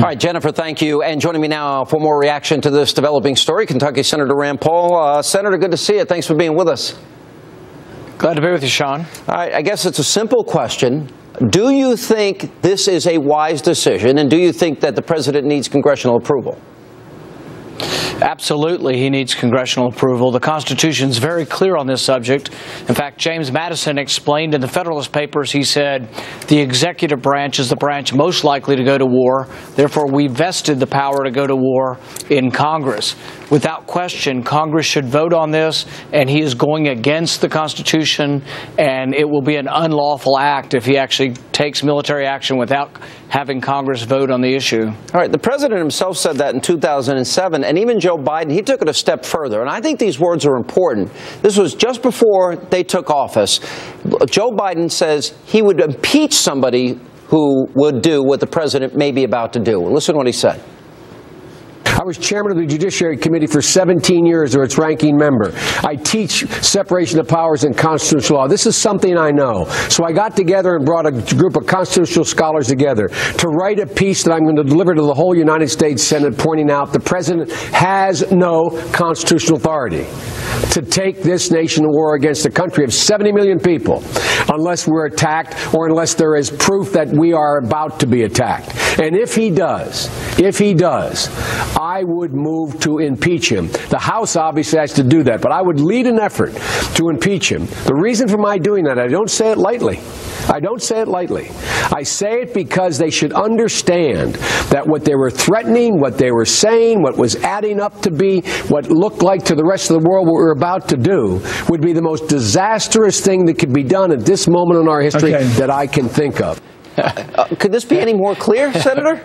All right, Jennifer, thank you. And joining me now for more reaction to this developing story, Kentucky Senator Rand Paul. Senator, good to see you. Thanks for being with us. Glad to be with you, Sean. All right, I guess it's a simple question. Do you think this is a wise decision, and do you think that the president needs congressional approval? Absolutely, he needs congressional approval. The Constitution is very clear on this subject. In fact, James Madison explained in the Federalist Papers, he said, the executive branch is the branch most likely to go to war. Therefore, we vested the power to go to war in Congress. Without question, Congress should vote on this, and he is going against the Constitution, and it will be an unlawful act if he actually takes military action without having Congress vote on the issue. All right, the president himself said that in 2007, and even Joe Biden, he took it a step further, and I think these words are important. This was just before they took office. Joe Biden says he would impeach somebody who would do what the president may be about to do. Listen to what he said. I was chairman of the Judiciary Committee for 17 years, or its ranking member. I teach separation of powers and constitutional law. This is something I know. So I got together and brought a group of constitutional scholars together to write a piece that I'm going to deliver to the whole United States Senate, pointing out the president has no constitutional authority to take this nation to war against a country of 70 million people unless we're attacked or unless there is proof that we are about to be attacked. And if he does, I would move to impeach him. The House obviously has to do that, but I would lead an effort to impeach him. The reason for my doing that, I don't say it lightly. I don't say it lightly. I say it because they should understand that what they were threatening, what they were saying, what was adding up to be, what looked like to the rest of the world what we're about to do, would be the most disastrous thing that could be done at this moment in our history that I can think of. Could this be any more clear, Senator?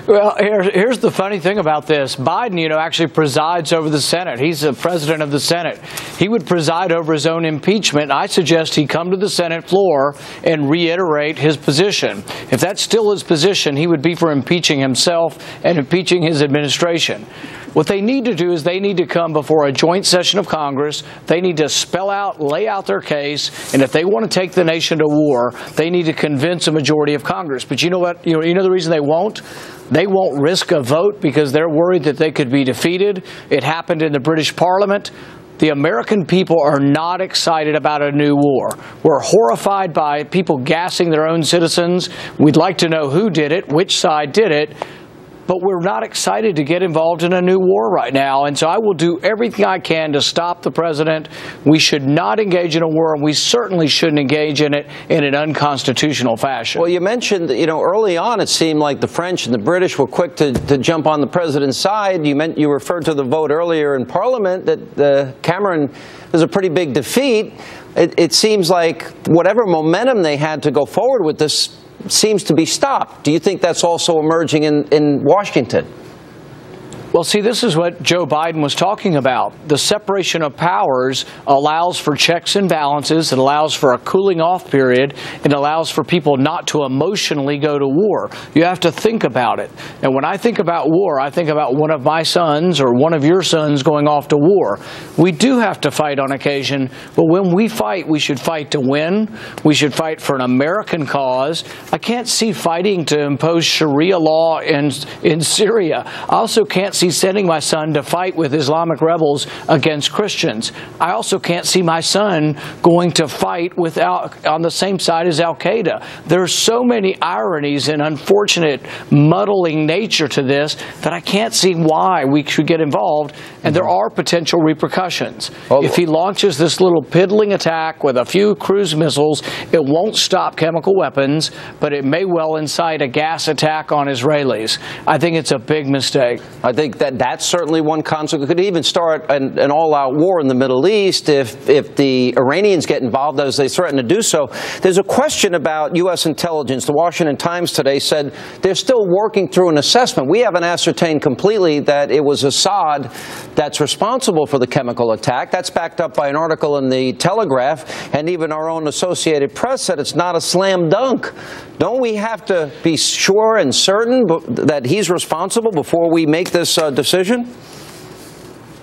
Well, here's the funny thing about this. Biden, actually presides over the Senate. He's the president of the Senate. He would preside over his own impeachment. I suggest he come to the Senate floor and reiterate his position. If that's still his position, he would be for impeaching himself and impeaching his administration. What they need to do is they need to come before a joint session of Congress. They need to spell out, lay out their case, and if they want to take the nation to war, they need to convince a majority of Congress. But you know what? You know the reason they won't? They won't risk a vote because they're worried that they could be defeated. It happened in the British Parliament. The American people are not excited about a new war. We're horrified by people gassing their own citizens. We'd like to know who did it, which side did it. But we're not excited to get involved in a new war right now. And so I will do everything I can to stop the president. We should not engage in a war, and we certainly shouldn't engage in it in an unconstitutional fashion. Well, you mentioned, early on it seemed like the French and the British were quick to jump on the president's side. You referred to the vote earlier in Parliament that Cameron was a pretty big defeat. It seems like whatever momentum they had to go forward with this seems to be stopped. Do you think that's also emerging in Washington? Well, see, this is what Joe Biden was talking about. The separation of powers allows for checks and balances. It allows for a cooling off period. It allows for people not to emotionally go to war. You have to think about it. And when I think about war, I think about one of my sons or one of your sons going off to war. We do have to fight on occasion, but when we fight, we should fight to win. We should fight for an American cause. I can't see fighting to impose Sharia law in Syria. I also can't see sending my son to fight with Islamic rebels against Christians. I also can't see my son going to fight on the same side as Al-Qaeda. There are so many ironies and unfortunate muddling nature to this that I can't see why we should get involved, and there are potential repercussions. If he launches this little piddling attack with a few cruise missiles, it won't stop chemical weapons, but it may well incite a gas attack on Israelis. I think it's a big mistake. I think that's certainly one consequence. It could even start an all-out war in the Middle East if the Iranians get involved, as they threaten to do so. There's a question about U.S. intelligence. The Washington Times today said they're still working through an assessment. We haven't ascertained completely that it was Assad that's responsible for the chemical attack. That's backed up by an article in the Telegraph, and even our own Associated Press said it's not a slam dunk. Don't we have to be sure and certain that he's responsible before we make this decision?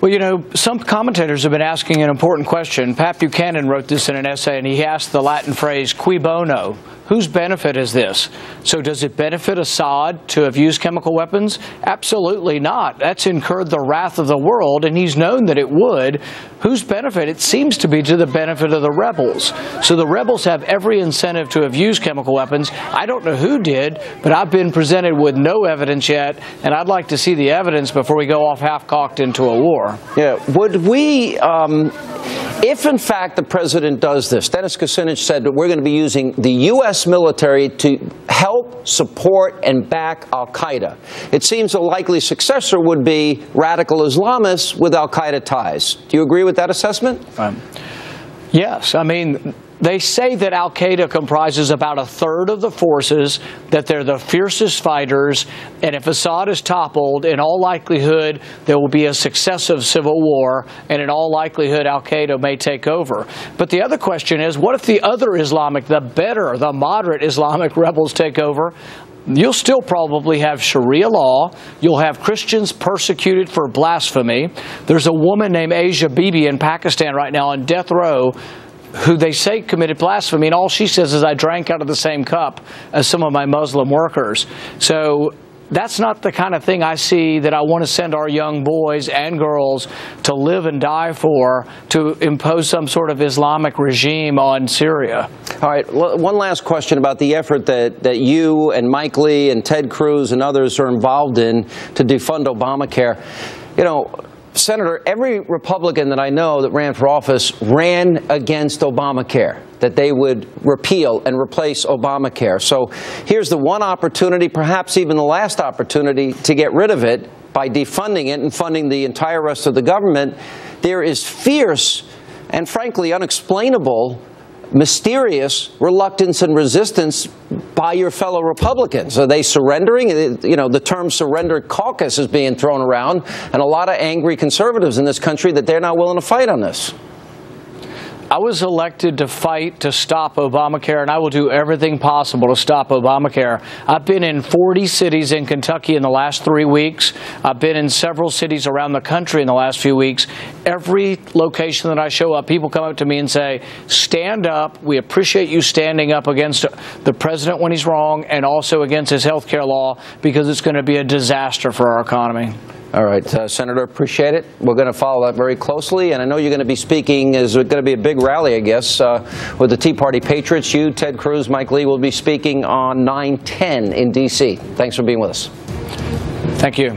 Well, some commentators have been asking an important question. Pat Buchanan wrote this in an essay, and he asked the Latin phrase, cui bono? whose benefit is this? So does it benefit Assad to have used chemical weapons? Absolutely not. That's incurred the wrath of the world, and he's known that it would. Whose benefit? It seems to be to the benefit of the rebels. So the rebels have every incentive to have used chemical weapons. I don't know who did, but I've been presented with no evidence yet, and I'd like to see the evidence before we go off half-cocked into a war. Yeah. Would we, if in fact the president does this, Dennis Kucinich said that we're going to be using the U.S. military to help, support, and back al-Qaeda. It seems a likely successor would be radical Islamists with al-Qaeda ties. Do you agree with that assessment? Yes. I mean, they say that al-Qaeda comprises about a third of the forces, that they're the fiercest fighters, and if Assad is toppled, in all likelihood, there will be a successive civil war, and in all likelihood, al-Qaeda may take over. But the other question is, what if the other Islamic, the better, the moderate Islamic rebels take over? You'll still probably have Sharia law. You'll have Christians persecuted for blasphemy. There's a woman named Asia Bibi in Pakistan right now on death row who they say committed blasphemy, and all she says is, I drank out of the same cup as some of my Muslim workers. So that's not the kind of thing I see that I want to send our young boys and girls to live and die for, to impose some sort of Islamic regime on Syria. All right, one last question about the effort that you and Mike Lee and Ted Cruz and others are involved in to defund Obamacare. You know, Senator, every Republican that I know that ran for office ran against Obamacare, that they would repeal and replace Obamacare. So here's the one opportunity, perhaps even the last opportunity, to get rid of it by defunding it and funding the entire rest of the government. There is fierce and frankly unexplainable, mysterious reluctance and resistance by your fellow Republicans. Are they surrendering? You know, the term surrender caucus is being thrown around, and a lot of angry conservatives in this country that they're not willing to fight on this. I was elected to fight to stop Obamacare, and I will do everything possible to stop Obamacare. I've been in 40 cities in Kentucky in the last 3 weeks. I've been in several cities around the country in the last few weeks. Every location that I show up, people come up to me and say, stand up. We appreciate you standing up against the president when he's wrong, and also against his health care law, because it's going to be a disaster for our economy. All right, Senator, appreciate it. We're going to follow that very closely, and I know you're going to be speaking. There's going to be a big rally, I guess, with the Tea Party Patriots. You, Ted Cruz, Mike Lee will be speaking on 9/10 in D.C. Thanks for being with us. Thank you.